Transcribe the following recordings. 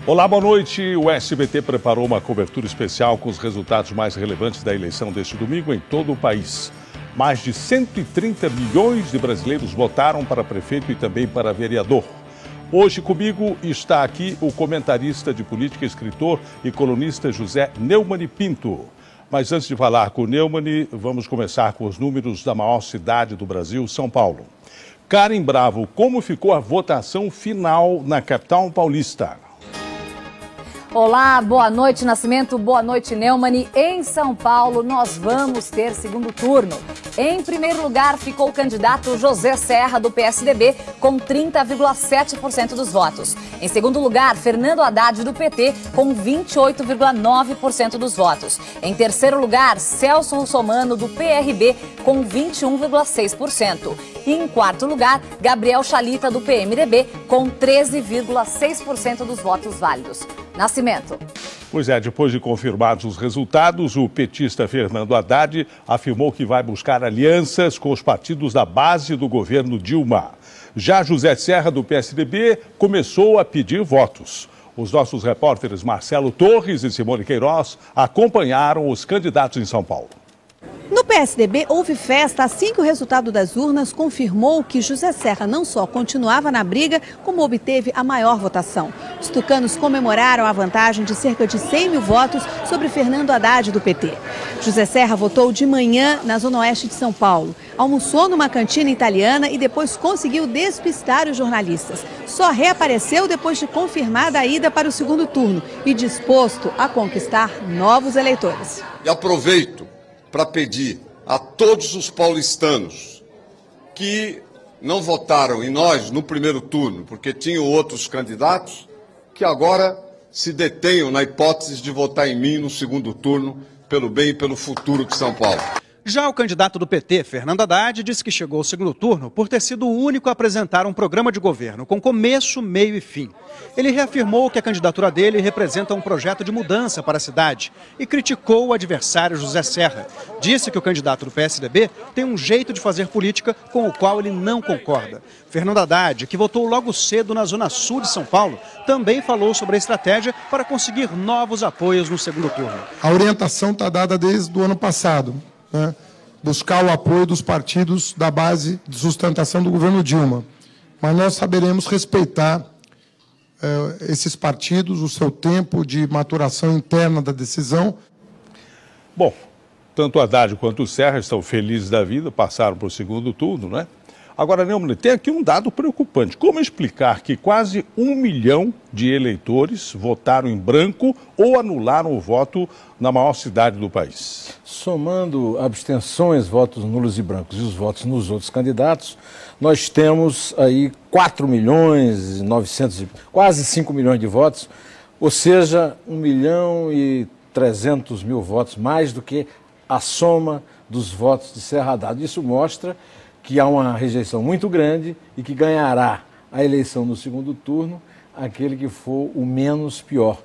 Olá, boa noite. O SBT preparou uma cobertura especial com os resultados mais relevantes da eleição deste domingo em todo o país. Mais de 130 milhões de brasileiros votaram para prefeito e também para vereador. Hoje comigo está aqui o comentarista de política, escritor e colunista José Neumann Pinto. Mas antes de falar com o Neumann, vamos começar com os números da maior cidade do Brasil, São Paulo. Karen Bravo, como ficou a votação final na capital paulista? Olá, boa noite, Nascimento, boa noite, Neumann. Em São Paulo, nós vamos ter segundo turno. Em primeiro lugar, ficou o candidato José Serra, do PSDB, com 30,7% dos votos. Em segundo lugar, Fernando Haddad, do PT, com 28,9% dos votos. Em terceiro lugar, Celso Russomano, do PRB, com 21,6%. E em quarto lugar, Gabriel Chalita, do PMDB, com 13,6% dos votos válidos. Nascimento. Pois é, depois de confirmados os resultados, o petista Fernando Haddad afirmou que vai buscar alianças com os partidos da base do governo Dilma. Já José Serra, do PSDB, começou a pedir votos. Os nossos repórteres Marcelo Torres e Simone Queiroz acompanharam os candidatos em São Paulo. No PSDB, houve festa assim que o resultado das urnas confirmou que José Serra não só continuava na briga, como obteve a maior votação. Os tucanos comemoraram a vantagem de cerca de 100 mil votos sobre Fernando Haddad, do PT. José Serra votou de manhã na zona oeste de São Paulo. Almoçou numa cantina italiana e depois conseguiu despistar os jornalistas. Só reapareceu depois de confirmada a ida para o segundo turno e disposto a conquistar novos eleitores. E aproveito para pedir a todos os paulistanos que não votaram em nós no primeiro turno, porque tinham outros candidatos, que agora se detenham na hipótese de votar em mim no segundo turno, pelo bem e pelo futuro de São Paulo. Já o candidato do PT, Fernando Haddad, disse que chegou ao segundo turno por ter sido o único a apresentar um programa de governo com começo, meio e fim. Ele reafirmou que a candidatura dele representa um projeto de mudança para a cidade e criticou o adversário José Serra. Disse que o candidato do PSDB tem um jeito de fazer política com o qual ele não concorda. Fernando Haddad, que votou logo cedo na zona sul de São Paulo, também falou sobre a estratégia para conseguir novos apoios no segundo turno. A orientação está dada desde o ano passado. Buscar o apoio dos partidos da base de sustentação do governo Dilma. Mas nós saberemos respeitar esses partidos, o seu tempo de maturação interna da decisão. Bom, tanto Haddad quanto o Serra estão felizes da vida, passaram para o segundo turno, né? Agora, Neumann, tem aqui um dado preocupante. Como explicar que quase 1 milhão de eleitores votaram em branco ou anularam o voto na maior cidade do país? Somando abstenções, votos nulos e brancos e os votos nos outros candidatos, nós temos aí 4 milhões e 900, quase 5 milhões de votos, ou seja, 1 milhão e 300 mil votos, mais do que a soma dos votos de Serra Haddad. Isso mostra que há uma rejeição muito grande e que ganhará a eleição no segundo turno aquele que for o menos pior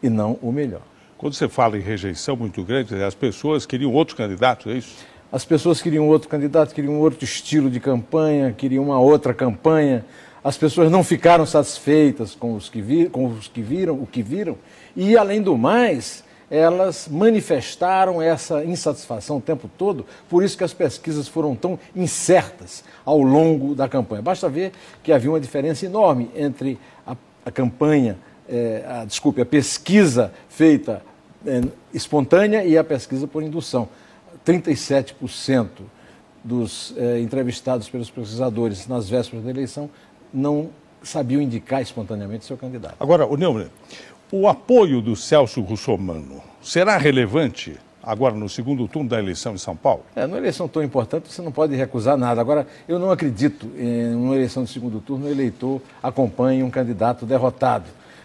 e não o melhor. Quando você fala em rejeição muito grande, as pessoas queriam outros candidatos, é isso? As pessoas queriam outro candidato, queriam outro estilo de campanha, queriam uma outra campanha. As pessoas não ficaram satisfeitas com o que viram e, além do mais, elas manifestaram essa insatisfação o tempo todo, por isso que as pesquisas foram tão incertas ao longo da campanha. Basta ver que havia uma diferença enorme entre a campanha, a pesquisa feita espontânea e a pesquisa por indução. 37% dos entrevistados pelos pesquisadores nas vésperas da eleição não sabiam indicar espontaneamente seu candidato. Agora, o Neumann, o apoio do Celso Russomano será relevante agora no segundo turno da eleição em São Paulo? Numa eleição tão importante você não pode recusar nada. Agora, eu não acredito em uma eleição de segundo turno o eleitor acompanhe um candidato derrotado.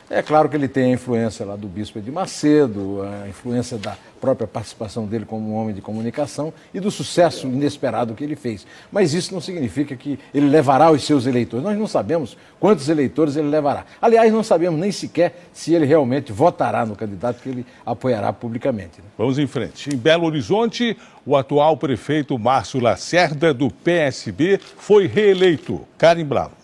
É claro que ele tem a influência lá do bispo de Macedo, a influência da própria participação dele como um homem de comunicação e do sucesso inesperado que ele fez. Mas isso não significa que ele levará os seus eleitores. Nós não sabemos quantos eleitores ele levará. Aliás, não sabemos nem sequer se ele realmente votará no candidato que ele apoiará publicamente. Vamos em frente. Em Belo Horizonte, o atual prefeito Márcio Lacerda, do PSB, foi reeleito. Karen Bravo.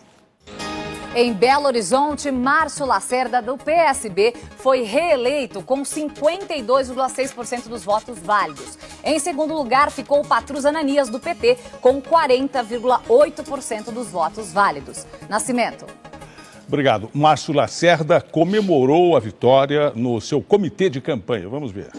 Em Belo Horizonte, Márcio Lacerda, do PSB, foi reeleito com 52,6% dos votos válidos. Em segundo lugar, ficou o Patrus Ananias, do PT, com 40,8% dos votos válidos. Nascimento. Obrigado. Márcio Lacerda comemorou a vitória no seu comitê de campanha. Vamos ver.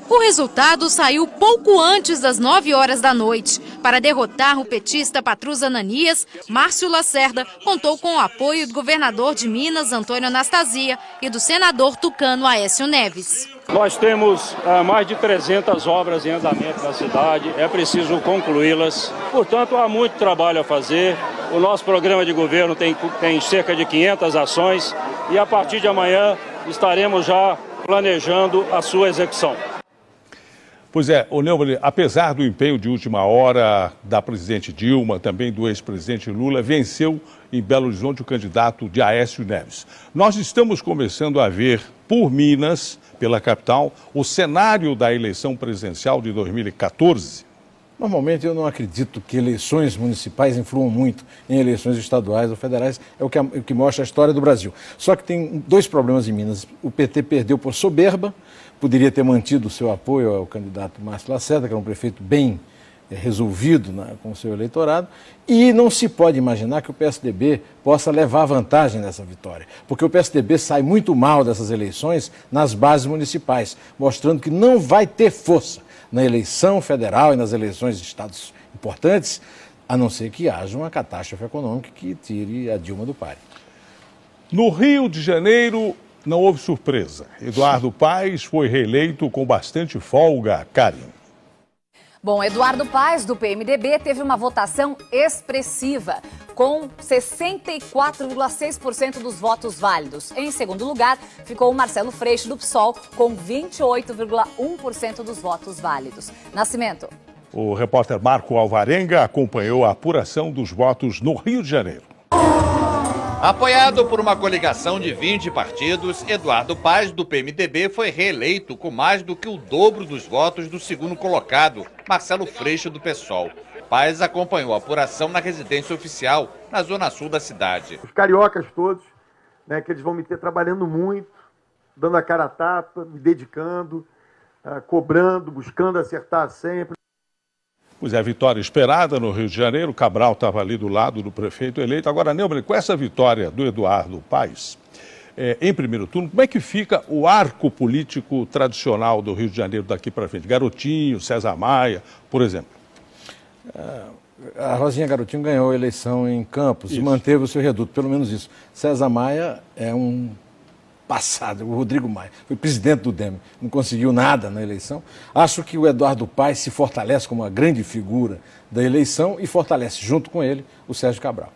O resultado saiu pouco antes das 9 horas da noite. Para derrotar o petista Patrus Ananias, Márcio Lacerda contou com o apoio do governador de Minas, Antônio Anastasia, e do senador tucano Aécio Neves. Nós temos mais de 300 obras em andamento na cidade, é preciso concluí-las. Portanto, há muito trabalho a fazer. O nosso programa de governo tem cerca de 500 ações e a partir de amanhã estaremos já planejando a sua execução. Pois é, Neumann, apesar do empenho de última hora da presidente Dilma, também do ex-presidente Lula, venceu em Belo Horizonte o candidato de Aécio Neves. Nós estamos começando a ver, por Minas, pela capital, o cenário da eleição presidencial de 2014. Normalmente eu não acredito que eleições municipais influam muito em eleições estaduais ou federais, é o que mostra a história do Brasil. Só que tem dois problemas em Minas. O PT perdeu por soberba, poderia ter mantido o seu apoio ao candidato Márcio Lacerda, que era um prefeito bem resolvido com o seu eleitorado, e não se pode imaginar que o PSDB possa levar vantagem nessa vitória, porque o PSDB sai muito mal dessas eleições nas bases municipais, mostrando que não vai ter força na eleição federal e nas eleições de estados importantes, a não ser que haja uma catástrofe econômica que tire a Dilma do páreo. No Rio de Janeiro, não houve surpresa. Eduardo Paes foi reeleito com bastante folga, Karen. Bom, Eduardo Paes, do PMDB, teve uma votação expressiva, com 64,6% dos votos válidos. Em segundo lugar, ficou o Marcelo Freixo, do PSOL, com 28,1% dos votos válidos. Nascimento. O repórter Marco Alvarenga acompanhou a apuração dos votos no Rio de Janeiro. Apoiado por uma coligação de 20 partidos, Eduardo Paes, do PMDB, foi reeleito com mais do que o dobro dos votos do segundo colocado, Marcelo Freixo, do PSOL. Paes acompanhou a apuração na residência oficial, na zona sul da cidade. Os cariocas todos, né, que eles vão me ter trabalhando muito, dando a cara a tapa, me dedicando, cobrando, buscando acertar sempre. Pois é, a vitória esperada no Rio de Janeiro. Cabral estava ali do lado do prefeito eleito. Agora, Neumann, com essa vitória do Eduardo Paes, em primeiro turno, como é que fica o arco político tradicional do Rio de Janeiro daqui para frente? Garotinho, César Maia, por exemplo. A Rosinha Garotinho ganhou a eleição em Campos e manteve o seu reduto, pelo menos isso. César Maia é um passado, o Rodrigo Maia, foi presidente do DEM, não conseguiu nada na eleição. Acho que o Eduardo Paes se fortalece como uma grande figura da eleição e fortalece junto com ele o Sérgio Cabral.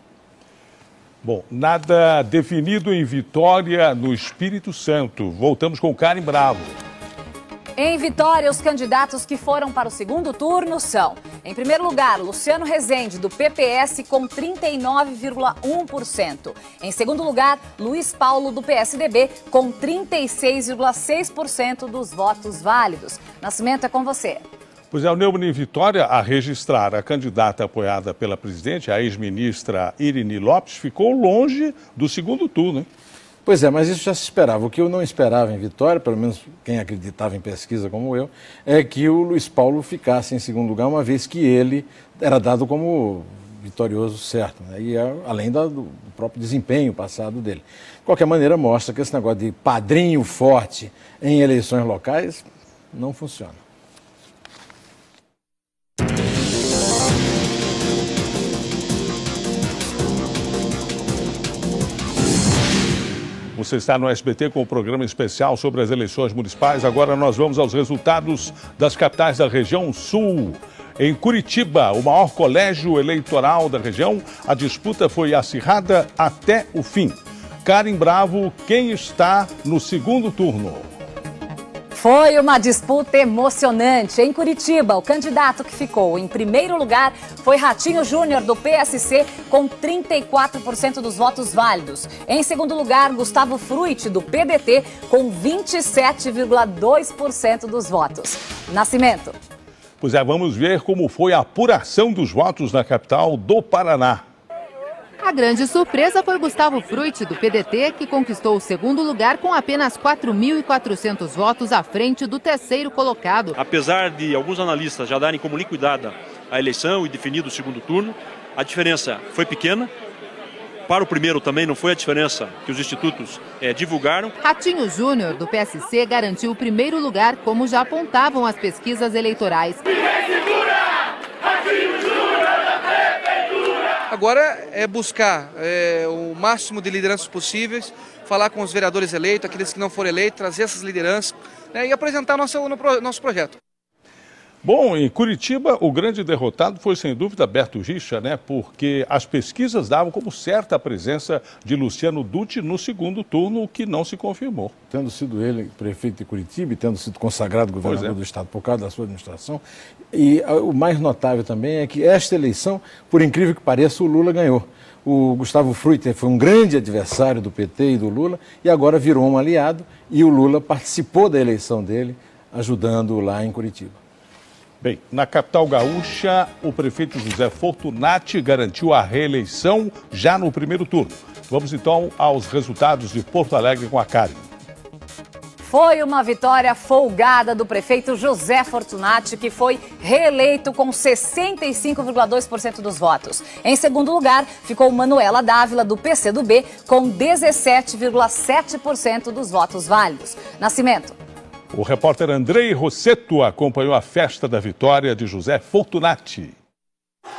Bom, nada definido em Vitória, no Espírito Santo. Voltamos com Karen Bravo. Em Vitória, os candidatos que foram para o segundo turno são, em primeiro lugar, Luciano Rezende, do PPS, com 39,1%. Em segundo lugar, Luiz Paulo, do PSDB, com 36,6% dos votos válidos. Nascimento, é com você. Pois é, o Neumann, em Vitória, a registrar a candidata apoiada pela presidente, a ex-ministra Irini Lopes, ficou longe do segundo turno, hein? Pois é, mas isso já se esperava. O que eu não esperava em Vitória, pelo menos quem acreditava em pesquisa como eu, é que o Luiz Paulo ficasse em segundo lugar, uma vez que ele era dado como vitorioso certo, né? E além do próprio desempenho passado dele. De qualquer maneira, mostra que esse negócio de padrinho forte em eleições locais não funciona. Você está no SBT com o programa especial sobre as eleições municipais. Agora nós vamos aos resultados das capitais da região sul. Em Curitiba, o maior colégio eleitoral da região, a disputa foi acirrada até o fim. Karen Bravo, quem está no segundo turno? Foi uma disputa emocionante. Em Curitiba, o candidato que ficou em primeiro lugar foi Ratinho Júnior, do PSC, com 34% dos votos válidos. Em segundo lugar, Gustavo Fruit, do PDT, com 27,2% dos votos. Nascimento. Pois é, vamos ver como foi a apuração dos votos na capital do Paraná. A grande surpresa foi Gustavo Fruit, do PDT, que conquistou o segundo lugar com apenas 4.400 votos à frente do terceiro colocado. Apesar de alguns analistas já darem como liquidada a eleição e definido o segundo turno, a diferença foi pequena. Para o primeiro também não foi a diferença que os institutos divulgaram. Ratinho Júnior, do PSC, garantiu o primeiro lugar, como já apontavam as pesquisas eleitorais. Agora é buscar o máximo de lideranças possíveis, falar com os vereadores eleitos, aqueles que não foram eleitos, trazer essas lideranças, né, e apresentar nosso projeto. Bom, em Curitiba, o grande derrotado foi, sem dúvida, Beto Richa, né? Porque as pesquisas davam como certa a presença de Luciano Dutti no segundo turno, o que não se confirmou. Tendo sido ele prefeito de Curitiba e tendo sido consagrado governador do estado por causa da sua administração. E o mais notável também é que esta eleição, por incrível que pareça, o Lula ganhou. O Gustavo Fruit foi um grande adversário do PT e do Lula e agora virou um aliado e o Lula participou da eleição dele, ajudando lá em Curitiba. Bem, na capital gaúcha, o prefeito José Fortunati garantiu a reeleição já no primeiro turno. Vamos então aos resultados de Porto Alegre com a Karen. Foi uma vitória folgada do prefeito José Fortunati, que foi reeleito com 65,2% dos votos. Em segundo lugar, ficou Manuela Dávila, do PCdoB, com 17,7% dos votos válidos. Nascimento. O repórter Andrei Rossetto acompanhou a festa da vitória de José Fortunati.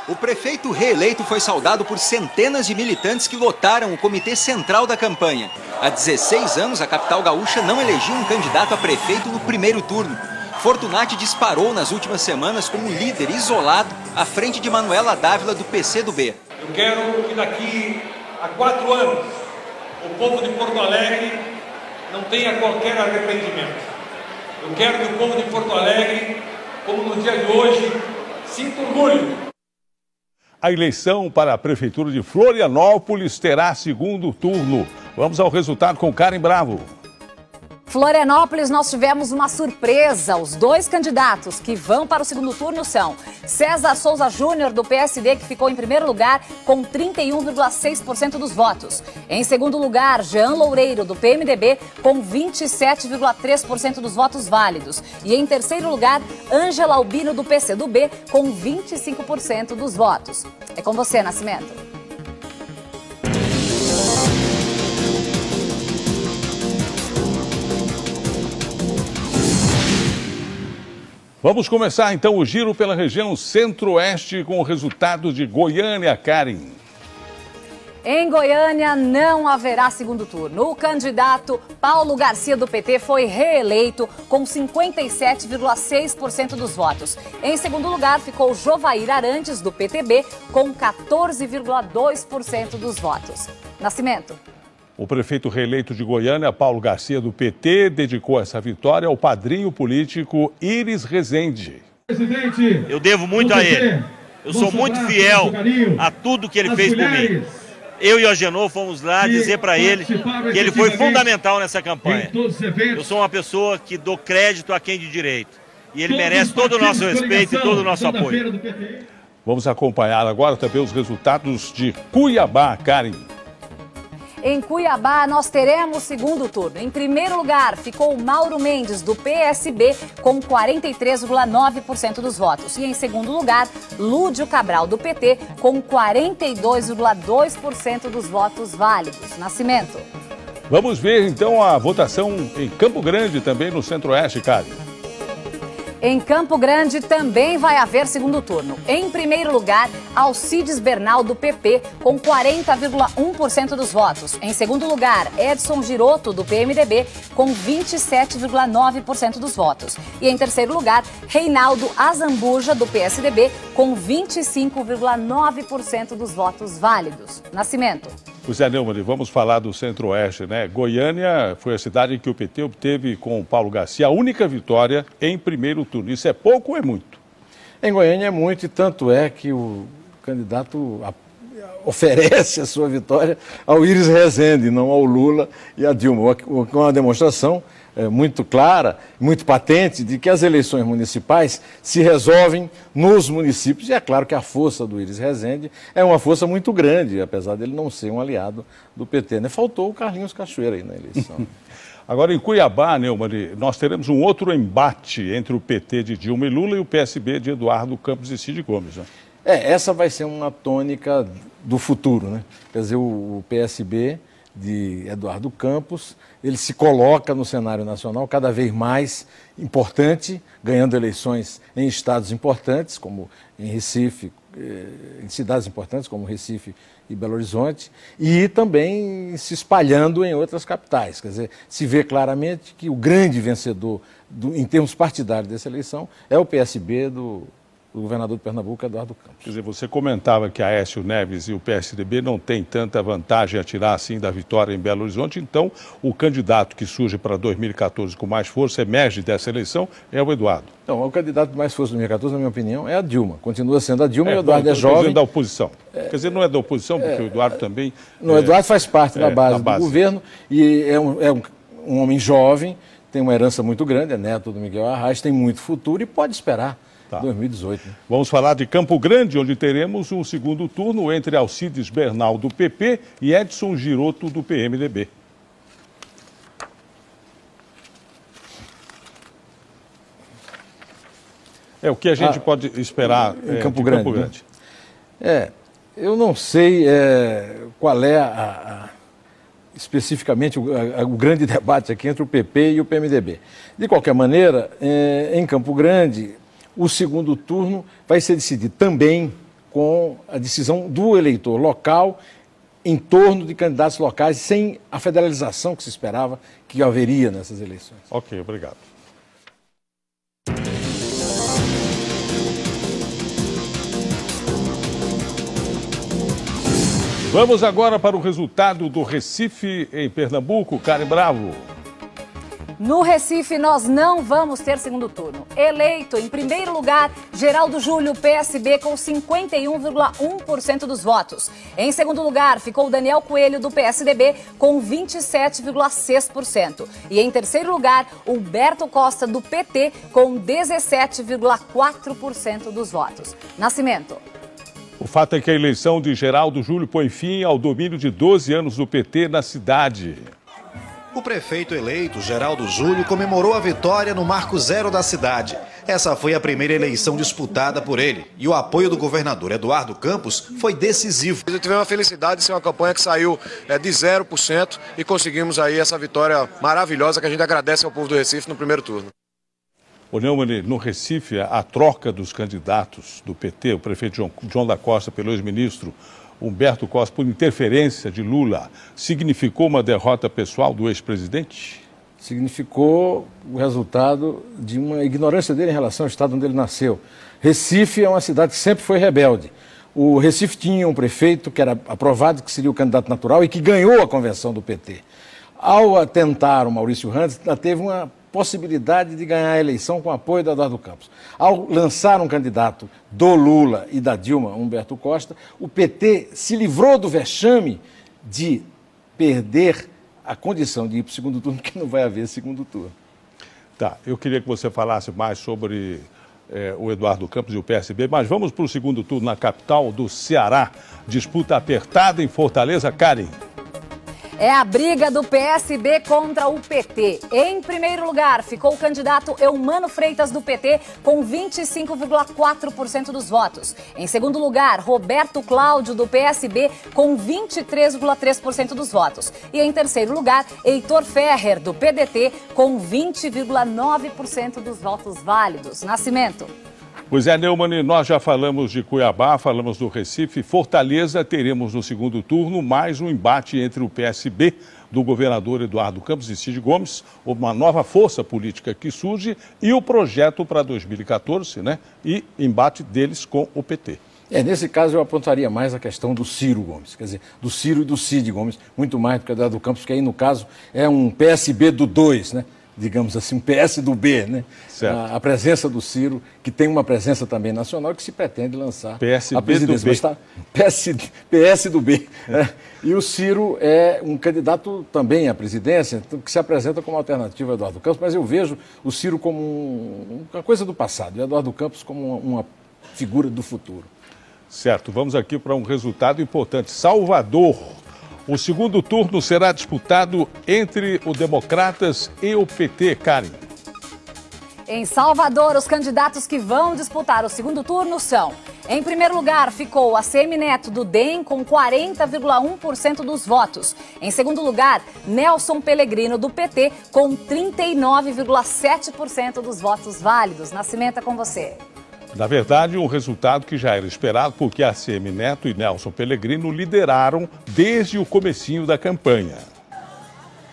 O prefeito reeleito foi saudado por centenas de militantes que lotaram o comitê central da campanha. Há 16 anos, a capital gaúcha não elegia um candidato a prefeito no primeiro turno. Fortunati disparou nas últimas semanas como líder isolado à frente de Manuela Dávila, do PCdoB. Eu quero que daqui a 4 anos o povo de Porto Alegre não tenha qualquer arrependimento. Eu quero que o povo de Porto Alegre, como no dia de hoje, sinta orgulho. A eleição para a Prefeitura de Florianópolis terá segundo turno. Vamos ao resultado com Karen Bravo. Florianópolis, nós tivemos uma surpresa. Os dois candidatos que vão para o segundo turno são César Souza Júnior, do PSD, que ficou em primeiro lugar com 31,6% dos votos. Em segundo lugar, Jean Loureiro, do PMDB, com 27,3% dos votos válidos. E em terceiro lugar, Ângela Albino, do PCdoB, com 25% dos votos. É com você, Nascimento. Vamos começar então o giro pela região centro-oeste com o resultado de Goiânia, Karen. Em Goiânia não haverá segundo turno. O candidato Paulo Garcia, do PT, foi reeleito com 57,6% dos votos. Em segundo lugar ficou Jovair Arantes, do PTB, com 14,2% dos votos. Nascimento. O prefeito reeleito de Goiânia, Paulo Garcia, do PT, dedicou essa vitória ao padrinho político Iris Rezende. Presidente, eu devo muito a ele. Eu sou muito fiel a tudo que ele fez por mim. Eu e o Agenor fomos lá dizer para ele que ele foi fundamental nessa campanha. Eu sou uma pessoa que dou crédito a quem de direito. E ele merece todo o nosso respeito e todo o nosso apoio. Vamos acompanhar agora também os resultados de Cuiabá, Karen. Em Cuiabá, nós teremos segundo turno. Em primeiro lugar, ficou Mauro Mendes, do PSB, com 43,9% dos votos. E em segundo lugar, Lúdio Cabral, do PT, com 42,2% dos votos válidos. Nascimento. Vamos ver, então, a votação em Campo Grande, também no Centro-Oeste, Karen. Em Campo Grande também vai haver segundo turno. Em primeiro lugar, Alcides Bernal, do PP, com 40,1% dos votos. Em segundo lugar, Edson Giroto, do PMDB, com 27,9% dos votos. E em terceiro lugar, Reinaldo Azambuja, do PSDB, com 25,9% dos votos válidos. Nascimento. José Neumann, vamos falar do Centro-Oeste, né? Goiânia foi a cidade em que o PT obteve com o Paulo Garcia a única vitória em primeiro turno. Isso é pouco ou é muito? Em Goiânia é muito, e tanto é que o candidato oferece a sua vitória ao Iris Rezende, não ao Lula e a Dilma. Com a demonstração muito clara, muito patente, de que as eleições municipais se resolvem nos municípios. E é claro que a força do Iris Rezende é uma força muito grande, apesar dele não ser um aliado do PT, né? Faltou o Carlinhos Cachoeira aí na eleição. Agora, em Cuiabá, Neumann, nós teremos um outro embate entre o PT de Dilma e Lula e o PSB de Eduardo Campos e Cid Gomes, né? Essa vai ser uma tônica do futuro, né? Quer dizer, o PSB de Eduardo Campos, ele se coloca no cenário nacional cada vez mais importante, ganhando eleições em estados importantes, como em Recife, em cidades importantes, como Recife e Belo Horizonte, e também se espalhando em outras capitais. Quer dizer, se vê claramente que o grande vencedor, em termos partidários dessa eleição, é o PSB do governador de Pernambuco, Eduardo Campos. Quer dizer, você comentava que Aécio Neves e o PSDB não têm tanta vantagem a tirar assim da vitória em Belo Horizonte, então o candidato que surge para 2014 com mais força, emerge dessa eleição, é o Eduardo. Não, o candidato com mais força de 2014, na minha opinião, é a Dilma. Continua sendo a Dilma e o Eduardo é jovem. Da oposição. Quer dizer, não é da oposição, porque o Eduardo também... O Eduardo faz parte da base do governo e é um homem jovem, tem uma herança muito grande, é neto do Miguel Arraes, tem muito futuro e pode esperar. 2018. Né? Vamos falar de Campo Grande, onde teremos um segundo turno entre Alcides Bernal, do PP, e Edson Giroto, do PMDB. O que a gente pode esperar em Campo Grande? Né? Eu não sei qual é especificamente o grande debate aqui entre o PP e o PMDB. De qualquer maneira, em Campo Grande, o segundo turno vai ser decidido também com a decisão do eleitor local em torno de candidatos locais, sem a federalização que se esperava que haveria nessas eleições. Ok, obrigado. Vamos agora para o resultado do Recife em Pernambuco. Karen Bravo. No Recife, nós não vamos ter segundo turno. Eleito em primeiro lugar, Geraldo Júlio, PSB, com 51,1% dos votos. Em segundo lugar, ficou Daniel Coelho, do PSDB, com 27,6%. E em terceiro lugar, Humberto Costa, do PT, com 17,4% dos votos. Nascimento. O fato é que a eleição de Geraldo Júlio põe fim ao domínio de 12 anos do PT na cidade. O prefeito eleito, Geraldo Júlio, comemorou a vitória no marco zero da cidade. Essa foi a primeira eleição disputada por ele. E o apoio do governador Eduardo Campos foi decisivo. Tivemos a felicidade de ser uma campanha que saiu de 0% e conseguimos aí essa vitória maravilhosa que a gente agradece ao povo do Recife no primeiro turno. O Neumann, no Recife, a troca dos candidatos do PT, o prefeito João da Costa pelo ex-ministro Humberto Costa, por interferência de Lula, significou uma derrota pessoal do ex-presidente? Significou o resultado de uma ignorância dele em relação ao estado onde ele nasceu. Recife é uma cidade que sempre foi rebelde. O Recife tinha um prefeito que era aprovado que seria o candidato natural e que ganhou a convenção do PT. Ao atentar o Maurício Randes, teve uma possibilidade de ganhar a eleição com apoio do Eduardo Campos. Ao lançar um candidato do Lula e da Dilma, Humberto Costa, o PT se livrou do vexame de perder a condição de ir para o segundo turno, porque não vai haver segundo turno. Tá, eu queria que você falasse mais sobre o Eduardo Campos e o PSB, mas vamos para o segundo turno na capital do Ceará. Disputa apertada em Fortaleza. Karen. É a briga do PSB contra o PT. Em primeiro lugar, ficou o candidato Eumano Freitas, do PT, com 25,4% dos votos. Em segundo lugar, Roberto Cláudio, do PSB, com 23,3% dos votos. E em terceiro lugar, Heitor Ferrer, do PDT, com 20,9% dos votos válidos. Nascimento. Pois é, Neumann, nós já falamos de Cuiabá, falamos do Recife. Fortaleza, teremos no segundo turno mais um embate entre o PSB do governador Eduardo Campos e Cid Gomes, uma nova força política que surge, e o projeto para 2014, né? E embate deles com o PT. Nesse caso eu apontaria mais a questão do Ciro Gomes, quer dizer, do Ciro e do Cid Gomes, muito mais do que a do Campos, que aí no caso é um PSB do 2, né? digamos assim, um PS do B, né? A presença do Ciro, que tem uma presença também nacional, que se pretende lançar PSB a presidência. do B. PS do B. E o Ciro é um candidato também à presidência, que se apresenta como alternativa a Eduardo Campos, mas eu vejo o Ciro como uma coisa do passado, e Eduardo Campos como uma figura do futuro. Certo, vamos aqui para um resultado importante. Salvador. O segundo turno será disputado entre o Democratas e o PT, Karen. Em Salvador, os candidatos que vão disputar o segundo turno são: em primeiro lugar, ficou ACM Neto, do DEM, com 40,1% dos votos. Em segundo lugar, Nelson Pellegrino, do PT, com 39,7% dos votos válidos. Nascimento, é com você. Na verdade, um resultado que já era esperado, porque ACM Neto e Nelson Pellegrino lideraram desde o comecinho da campanha.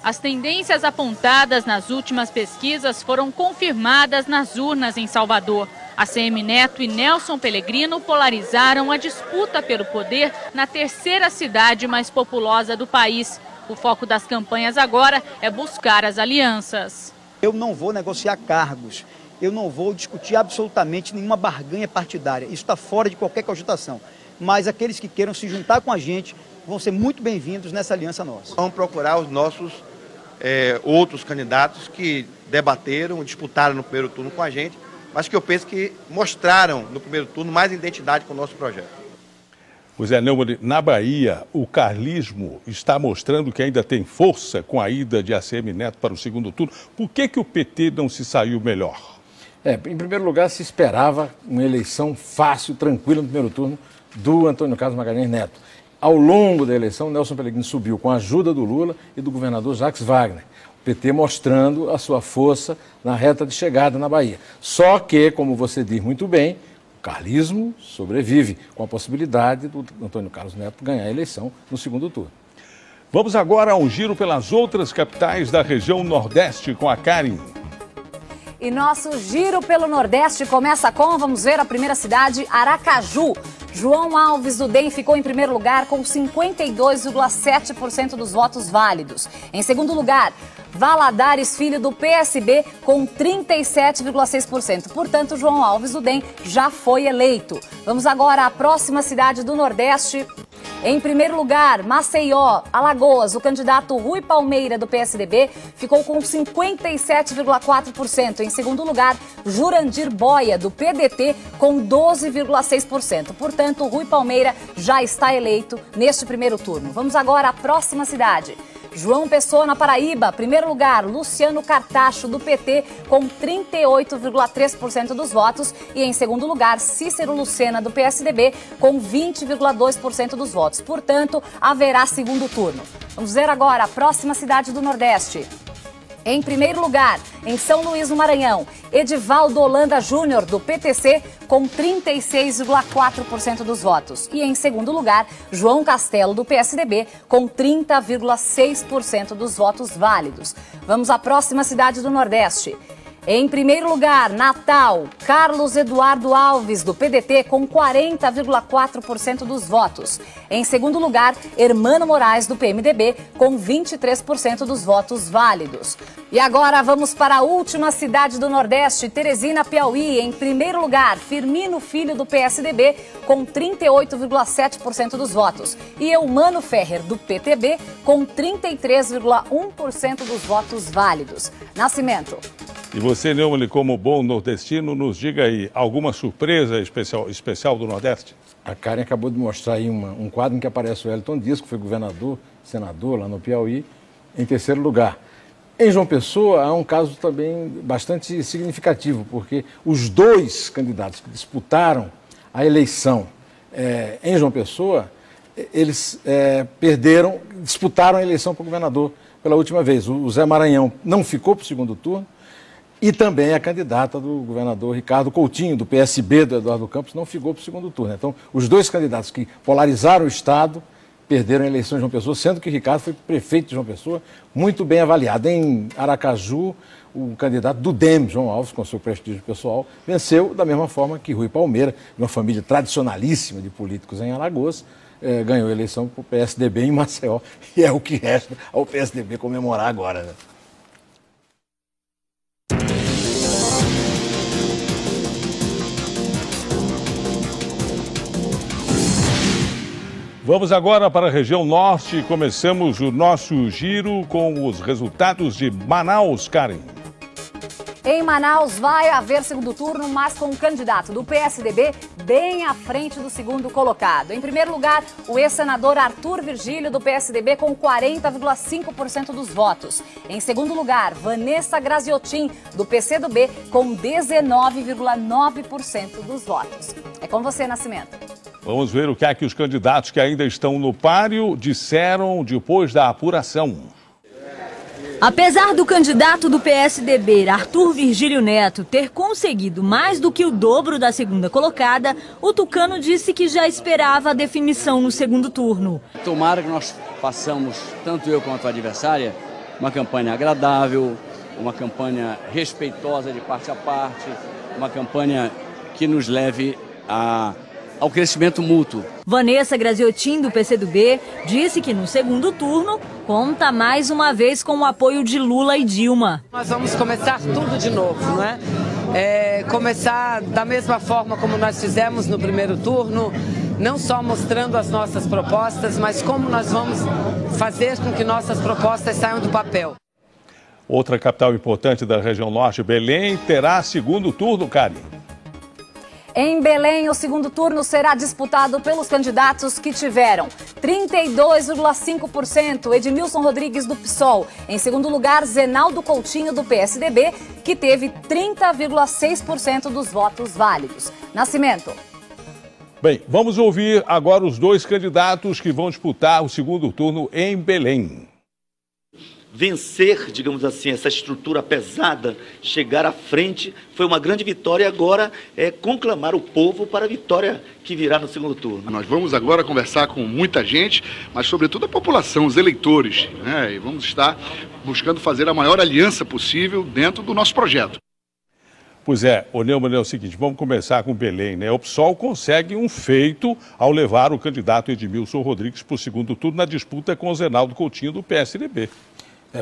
As tendências apontadas nas últimas pesquisas foram confirmadas nas urnas em Salvador. ACM Neto e Nelson Pellegrino polarizaram a disputa pelo poder na terceira cidade mais populosa do país. O foco das campanhas agora é buscar as alianças. Eu não vou negociar cargos. Eu não vou discutir absolutamente nenhuma barganha partidária. Isso está fora de qualquer cogitação. Mas aqueles que queiram se juntar com a gente vão ser muito bem-vindos nessa aliança nossa. Vamos procurar os nossos outros candidatos que debateram, disputaram no primeiro turno com a gente, mas que eu penso que mostraram no primeiro turno mais identidade com o nosso projeto. Pois é, Neumann, na Bahia, o carlismo está mostrando que ainda tem força com a ida de ACM Neto para o segundo turno. Por que o PT não se saiu melhor? Em primeiro lugar, se esperava uma eleição fácil, tranquila no primeiro turno do Antônio Carlos Magalhães Neto. Ao longo da eleição, Nelson Pellegrino subiu com a ajuda do Lula e do governador Jacques Wagner. O PT mostrando a sua força na reta de chegada na Bahia. Só que, como você diz muito bem, o carlismo sobrevive com a possibilidade do Antônio Carlos Neto ganhar a eleição no segundo turno. Vamos agora a um giro pelas outras capitais da região Nordeste com a Karen. E nosso giro pelo Nordeste começa com, vamos ver, a primeira cidade, Aracaju. João Alves, do DEM, ficou em primeiro lugar com 52,7% dos votos válidos. Em segundo lugar, Valadares Filho, do PSB, com 37,6%. Portanto, João Alves, do DEM, já foi eleito. Vamos agora à próxima cidade do Nordeste. Em primeiro lugar, Maceió, Alagoas, o candidato Rui Palmeira, do PSDB, ficou com 57,4%. Em segundo lugar, Jurandir Boia, do PDT, com 12,6%. Portanto, Rui Palmeira já está eleito neste primeiro turno. Vamos agora à próxima cidade. João Pessoa, na Paraíba, primeiro lugar, Luciano Cartacho, do PT, com 38,3% dos votos. E em segundo lugar, Cícero Lucena, do PSDB, com 20,2% dos votos. Portanto, haverá segundo turno. Vamos ver agora a próxima cidade do Nordeste. Em primeiro lugar, em São Luís, no Maranhão, Edivaldo Holanda Júnior, do PTC, com 36,4% dos votos. E em segundo lugar, João Castelo, do PSDB, com 30,6% dos votos válidos. Vamos à próxima cidade do Nordeste. Em primeiro lugar, Natal, Carlos Eduardo Alves, do PDT, com 40,4% dos votos. Em segundo lugar, Hermano Moraes, do PMDB, com 23% dos votos válidos. E agora vamos para a última cidade do Nordeste, Teresina, Piauí. Em primeiro lugar, Firmino Filho, do PSDB, com 38,7% dos votos. E Eumano Ferrer, do PTB, com 33,1% dos votos válidos. Nascimento. E você, Neumann, como bom nordestino, nos diga aí, alguma surpresa especial do Nordeste? A Karen acabou de mostrar aí um quadro em que aparece o Wellington Dias, que foi governador, senador lá no Piauí, em terceiro lugar. Em João Pessoa, há um caso também bastante significativo, porque os dois candidatos que disputaram a eleição em João Pessoa, eles disputaram a eleição para governador pela última vez. O Zé Maranhão não ficou para o segundo turno, e também a candidata do governador Ricardo Coutinho, do PSB, do Eduardo Campos, não ficou para o segundo turno. Então, os dois candidatos que polarizaram o Estado perderam a eleição em João Pessoa, sendo que Ricardo foi prefeito de João Pessoa, muito bem avaliado. Em Aracaju, o candidato do DEM, João Alves, com seu prestígio pessoal, venceu da mesma forma que Rui Palmeira, de uma família tradicionalíssima de políticos em Alagoas, ganhou a eleição para o PSDB em Maceió. E é o que resta ao PSDB comemorar agora, né? Vamos agora para a região norte. Começamos o nosso giro com os resultados de Manaus, Karen. Em Manaus vai haver segundo turno, mas com um candidato do PSDB bem à frente do segundo colocado. Em primeiro lugar, o ex-senador Arthur Virgílio, do PSDB, com 40,5% dos votos. Em segundo lugar, Vanessa Graziotin, do PCdoB, com 19,9% dos votos. É com você, Nascimento. Vamos ver o que é que os candidatos que ainda estão no páreo disseram depois da apuração. Apesar do candidato do PSDB, Arthur Virgílio Neto, ter conseguido mais do que o dobro da segunda colocada, o tucano disse que já esperava a definição no segundo turno. Tomara que nós façamos, tanto eu quanto a adversária, uma campanha agradável, uma campanha respeitosa de parte a parte, uma campanha que nos leve ao crescimento mútuo. Vanessa Graziotin, do PCdoB, disse que no segundo turno conta mais uma vez com o apoio de Lula e Dilma. Nós vamos começar tudo de novo, não é? Começar da mesma forma como nós fizemos no primeiro turno, não só mostrando as nossas propostas, mas como nós vamos fazer com que nossas propostas saiam do papel. Outra capital importante da região norte, Belém, terá segundo turno, Karen. Em Belém, o segundo turno será disputado pelos candidatos que tiveram 32,5%, Edmilson Rodrigues, do PSOL. Em segundo lugar, Zenaldo Coutinho, do PSDB, que teve 30,6% dos votos válidos. Nascimento. Bem, vamos ouvir agora os dois candidatos que vão disputar o segundo turno em Belém. Vencer, digamos assim, essa estrutura pesada, chegar à frente, foi uma grande vitória. Agora é conclamar o povo para a vitória que virá no segundo turno. Nós vamos agora conversar com muita gente, mas sobretudo a população, os eleitores, né? E vamos estar buscando fazer a maior aliança possível dentro do nosso projeto. Pois é, o Neumann, é o seguinte, vamos começar com Belém, né? O PSOL consegue um feito ao levar o candidato Edmilson Rodrigues para o segundo turno na disputa com o Zenaldo Coutinho, do PSDB.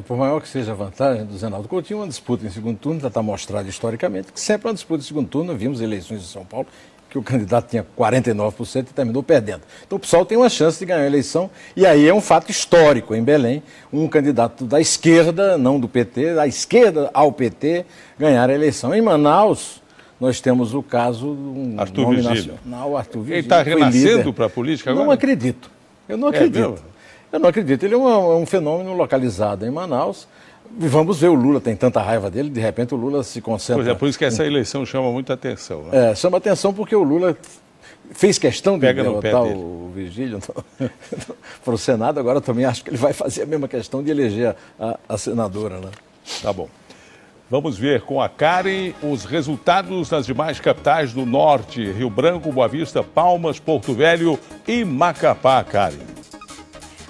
Por maior que seja a vantagem do Zenaldo Coutinho, uma disputa em segundo turno já está mostrado historicamente que sempre uma disputa em segundo turno, vimos eleições em São Paulo, que o candidato tinha 49% e terminou perdendo. Então o PSOL tem uma chance de ganhar a eleição e aí é um fato histórico em Belém, um candidato da esquerda, não do PT, da esquerda ao PT, ganhar a eleição. Em Manaus, nós temos o caso do Arthur Virgílio. Arthur Virgílio. Ele está renascendo para a política agora? Não acredito. Eu não acredito. Eu não acredito. Ele é um fenômeno localizado em Manaus. E vamos ver, o Lula tem tanta raiva dele, de repente o Lula se concentra... Pois é, por isso que essa eleição chama muita atenção. Né? Chama atenção porque o Lula fez questão de derrotar o Virgílio para o Senado. Agora eu também acho que ele vai fazer a mesma questão de eleger a senadora. Né? Tá bom. Vamos ver com a Karen os resultados das demais capitais do norte. Rio Branco, Boa Vista, Palmas, Porto Velho e Macapá, Karen.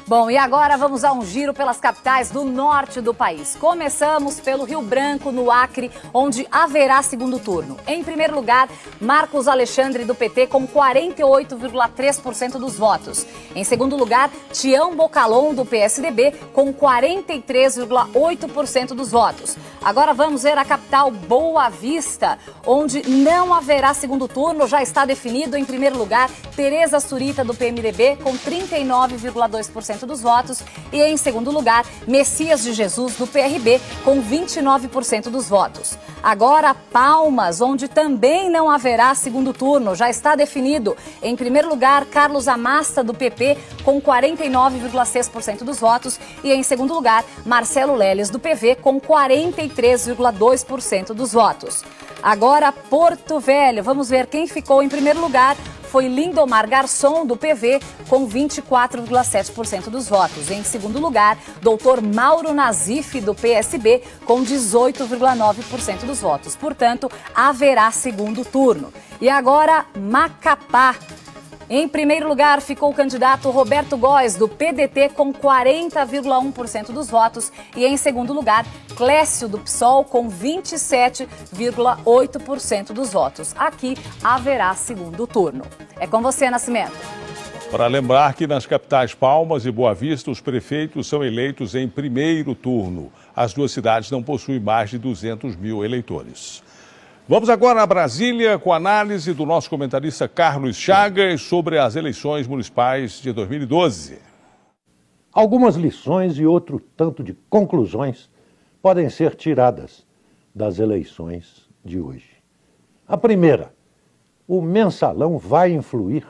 Bom, e agora vamos a um giro pelas capitais do norte do país. Começamos pelo Rio Branco, no Acre, onde haverá segundo turno. Em primeiro lugar, Marcos Alexandre, do PT, com 48,3% dos votos. Em segundo lugar, Tião Bocalon, do PSDB, com 43,8% dos votos. Agora vamos ver a capital Boa Vista, onde não haverá segundo turno. Já está definido. Em primeiro lugar, Tereza Surita, do PMDB, com 39,2% dos votos, e em segundo lugar, Messias de Jesus, do PRB, com 29% dos votos. Agora, Palmas, onde também não haverá segundo turno, já está definido. Em primeiro lugar, Carlos Amasta, do PP, com 49,6% dos votos, e em segundo lugar, Marcelo Leles, do PV, com 43,2% dos votos. Agora, Porto Velho, vamos ver quem ficou em primeiro lugar. Foi Lindomar Garçom, do PV, com 24,7% dos votos. Em segundo lugar, Dr. Mauro Nazif, do PSB, com 18,9% dos votos. Portanto, haverá segundo turno. E agora, Macapá. Em primeiro lugar, ficou o candidato Roberto Góes, do PDT, com 40,1% dos votos. E em segundo lugar, Clécio, do PSOL, com 27,8% dos votos. Aqui haverá segundo turno. É com você, Nascimento. Para lembrar que nas capitais Palmas e Boa Vista, os prefeitos são eleitos em primeiro turno. As duas cidades não possuem mais de 200 mil eleitores. Vamos agora a Brasília com a análise do nosso comentarista Carlos Chagas sobre as eleições municipais de 2012. Algumas lições e outro tanto de conclusões podem ser tiradas das eleições de hoje. A primeira, o mensalão vai influir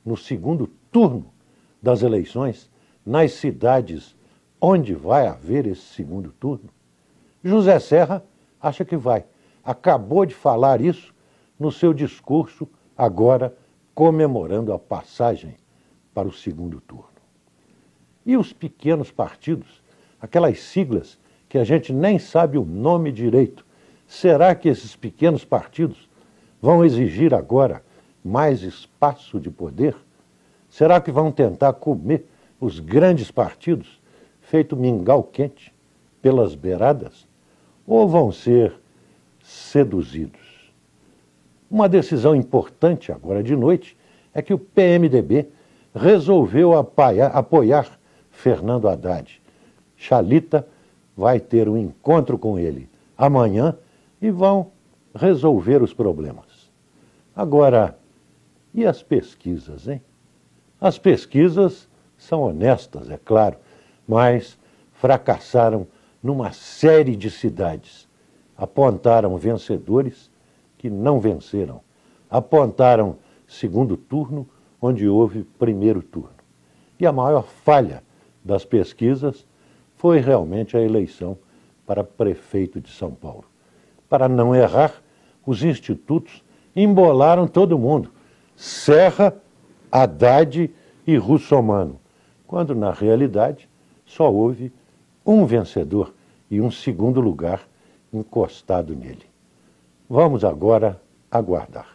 no segundo turno das eleições nas cidades onde vai haver esse segundo turno? José Serra acha que vai. Acabou de falar isso no seu discurso, agora comemorando a passagem para o segundo turno. E os pequenos partidos, aquelas siglas que a gente nem sabe o nome direito, será que esses pequenos partidos vão exigir agora mais espaço de poder? Será que vão tentar comer os grandes partidos, feito mingau quente, pelas beiradas? Ou vão ser seduzidos? Uma decisão importante agora de noite é que o PMDB resolveu apoiar Fernando Haddad. Chalita vai ter um encontro com ele amanhã e vão resolver os problemas. Agora, e as pesquisas, hein? As pesquisas são honestas, é claro, mas fracassaram numa série de cidades. Apontaram vencedores que não venceram. Apontaram segundo turno onde houve primeiro turno. E a maior falha das pesquisas foi realmente a eleição para prefeito de São Paulo. Para não errar, os institutos embolaram todo mundo. Serra, Haddad e Russomano, quando na realidade só houve um vencedor e um segundo lugar encostado nele. Vamos agora aguardar.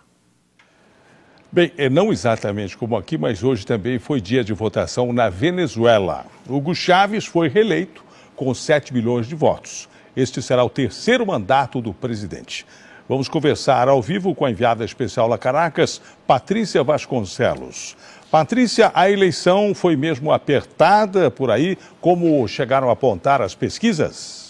Bem, não exatamente como aqui, mas hoje também foi dia de votação na Venezuela. Hugo Chávez foi reeleito com 7 milhões de votos. Este será o terceiro mandato do presidente. Vamos conversar ao vivo com a enviada especial lá Caracas, Patrícia Vasconcelos. Patrícia, a eleição foi mesmo apertada por aí, como chegaram a apontar as pesquisas?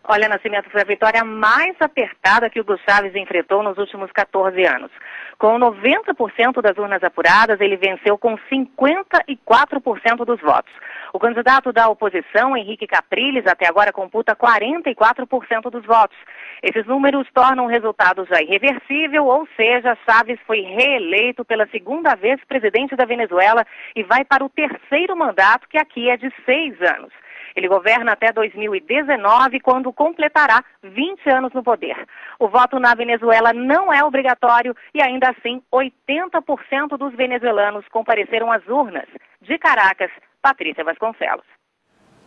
Olha, Nascimento, foi a vitória mais apertada que Hugo Chávez enfrentou nos últimos 14 anos. Com 90% das urnas apuradas, ele venceu com 54% dos votos. O candidato da oposição, Henrique Capriles, até agora computa 44% dos votos. Esses números tornam o resultado já irreversível, ou seja, Chávez foi reeleito pela segunda vez presidente da Venezuela e vai para o terceiro mandato, que aqui é de 6 anos. Ele governa até 2019, quando completará 20 anos no poder. O voto na Venezuela não é obrigatório e, ainda assim, 80% dos venezuelanos compareceram às urnas. De Caracas, Patrícia Vasconcelos.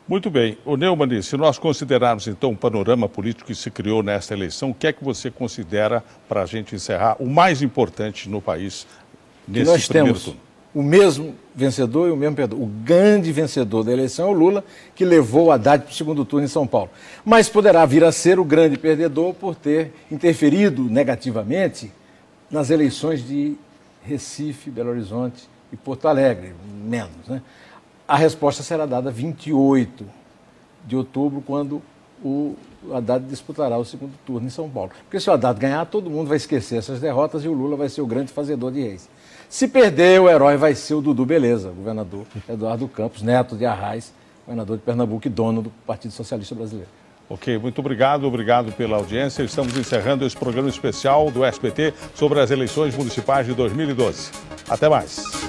Muito bem. O Neumann, se nós considerarmos, então, o panorama político que se criou nesta eleição, o que é que você considera, para a gente encerrar, o mais importante no país nesse primeiro turno? O mesmo vencedor e o mesmo perdedor. O grande vencedor da eleição é o Lula, que levou o Haddad para o segundo turno em São Paulo. Mas poderá vir a ser o grande perdedor por ter interferido negativamente nas eleições de Recife, Belo Horizonte e Porto Alegre, menos, né? A resposta será dada 28 de outubro, quando o Haddad disputará o segundo turno em São Paulo. Porque se o Haddad ganhar, todo mundo vai esquecer essas derrotas e o Lula vai ser o grande fazedor de reis. Se perder, o herói vai ser o Dudu Beleza, o governador Eduardo Campos, neto de Arraes, governador de Pernambuco e dono do Partido Socialista Brasileiro. Ok, muito obrigado pela audiência. Estamos encerrando esse programa especial do SBT sobre as eleições municipais de 2012. Até mais.